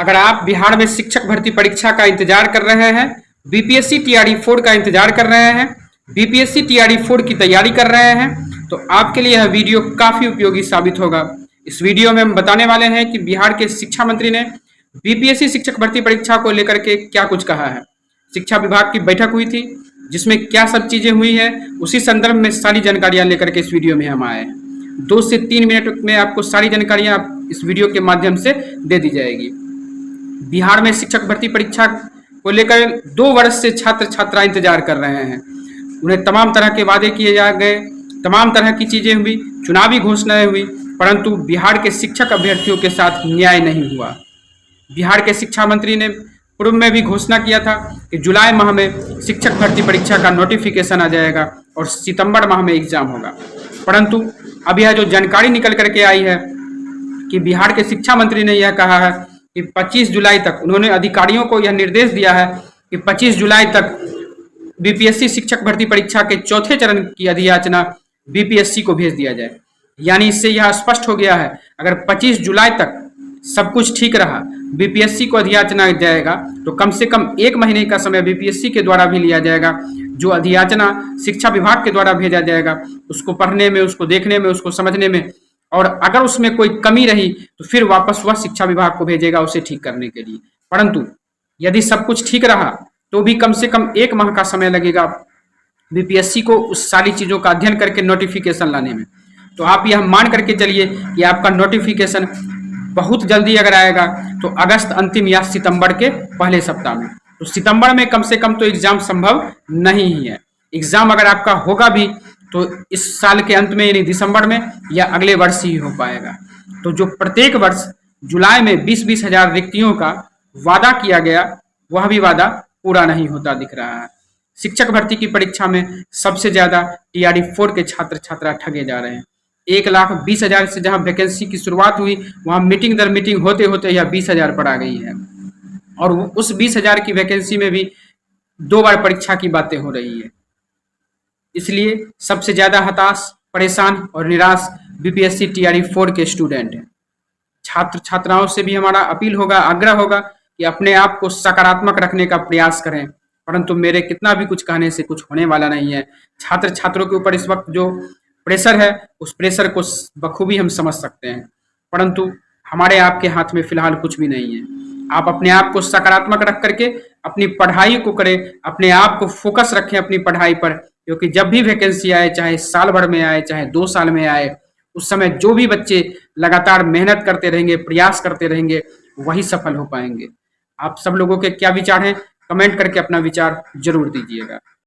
अगर आप बिहार में शिक्षक भर्ती परीक्षा का इंतजार कर रहे हैं, बीपीएससी टीआरई 4 का इंतजार कर रहे हैं, बीपीएससी टीआरई 4 की तैयारी कर रहे हैं, तो आपके लिए यह वीडियो काफी उपयोगी साबित होगा। इस वीडियो में हम बताने वाले हैं कि बिहार के शिक्षा मंत्री ने बीपीएससी शिक्षक भर्ती परीक्षा को लेकर के क्या कुछ कहा है। शिक्षा विभाग की बैठक हुई थी जिसमें क्या सब चीजें हुई है, उसी संदर्भ में सारी जानकारियां लेकर के इस वीडियो में हम आए हैं। 2 से 3 मिनट में आपको सारी जानकारियां इस वीडियो के माध्यम से दे दी जाएगी। बिहार में शिक्षक भर्ती परीक्षा को लेकर 2 वर्ष से छात्र छात्रा इंतजार कर रहे हैं। उन्हें तमाम तरह के वादे किए जा गए, तमाम तरह की चीजें हुई, चुनावी घोषणाएं हुई, परंतु बिहार के शिक्षक अभ्यर्थियों के साथ न्याय नहीं हुआ। बिहार के शिक्षा मंत्री ने पूर्व में भी घोषणा किया था कि जुलाई माह में शिक्षक भर्ती परीक्षा का नोटिफिकेशन आ जाएगा और सितंबर माह में एग्जाम होगा, परंतु अब यह जो जानकारी निकल करके आई है कि बिहार के शिक्षा मंत्री ने यह कहा है कि 25 जुलाई तक, उन्होंने अधिकारियों को यह निर्देश दिया है कि 25 जुलाई तक बीपीएससी शिक्षक भर्ती परीक्षा के चौथे चरण की अधियाचना बीपीएससी को भेज दिया जाए। यानी इससे यह स्पष्ट हो गया है, अगर 25 जुलाई तक सब कुछ ठीक रहा, बीपीएससी को अधियाचना जाएगा, तो कम से कम 1 महीने का समय बीपीएससी के द्वारा भी लिया जाएगा। जो अधियाचना शिक्षा विभाग के द्वारा भेजा जाएगा, उसको पढ़ने में, उसको देखने में, उसको समझने में, और अगर उसमें कोई कमी रही तो फिर वापस वह शिक्षा विभाग को भेजेगा उसे ठीक करने के लिए। परंतु यदि सब कुछ ठीक रहा तो भी कम से कम 1 माह का समय लगेगा बीपीएससी को उस सारी चीजों का अध्ययन करके नोटिफिकेशन लाने में। तो आप यह मान करके चलिए कि आपका नोटिफिकेशन बहुत जल्दी अगर आएगा तो अगस्त अंतिम या सितंबर के पहले सप्ताह में। तो सितंबर में कम से कम तो एग्जाम संभव नहीं ही है। एग्जाम अगर आपका होगा भी तो इस साल के अंत में यानी दिसंबर में या अगले वर्ष ही हो पाएगा। तो जो प्रत्येक वर्ष जुलाई में 20-20 हजार रिक्तियों का वादा किया गया, वह भी वादा पूरा नहीं होता दिख रहा है। शिक्षक भर्ती की परीक्षा में सबसे ज्यादा टीआरई 4 के छात्र छात्रा ठगे जा रहे हैं। 1,20,000 से जहां वैकेंसी की शुरुआत हुई, वहां मीटिंग दर मीटिंग होते होते यह 20,000 पर आ गई है, और उस 20,000 की वैकेंसी में भी 2 बार परीक्षा की बातें हो रही है। इसलिए सबसे ज्यादा हताश, परेशान और निराश बीपीएससी टीआरई 4 के स्टूडेंट हैं। छात्र छात्राओं से भी हमारा अपील होगा, आग्रह होगा कि अपने आप को सकारात्मक रखने का प्रयास करें, परंतु मेरे कितना भी कुछ कहने से कुछ होने वाला नहीं है। छात्र छात्रों के ऊपर इस वक्त जो प्रेशर है, उस प्रेशर को बखूबी हम समझ सकते हैं, परंतु हमारे आपके हाथ में फिलहाल कुछ भी नहीं है। आप अपने आप को सकारात्मक रख करके अपनी पढ़ाई को करें, अपने आप को फोकस रखें अपनी पढ़ाई पर, क्योंकि जब भी वैकेंसी आए, चाहे साल भर में आए, चाहे 2 साल में आए, उस समय जो भी बच्चे लगातार मेहनत करते रहेंगे, प्रयास करते रहेंगे, वही सफल हो पाएंगे। आप सब लोगों के क्या विचार हैं, कमेंट करके अपना विचार जरूर दीजिएगा।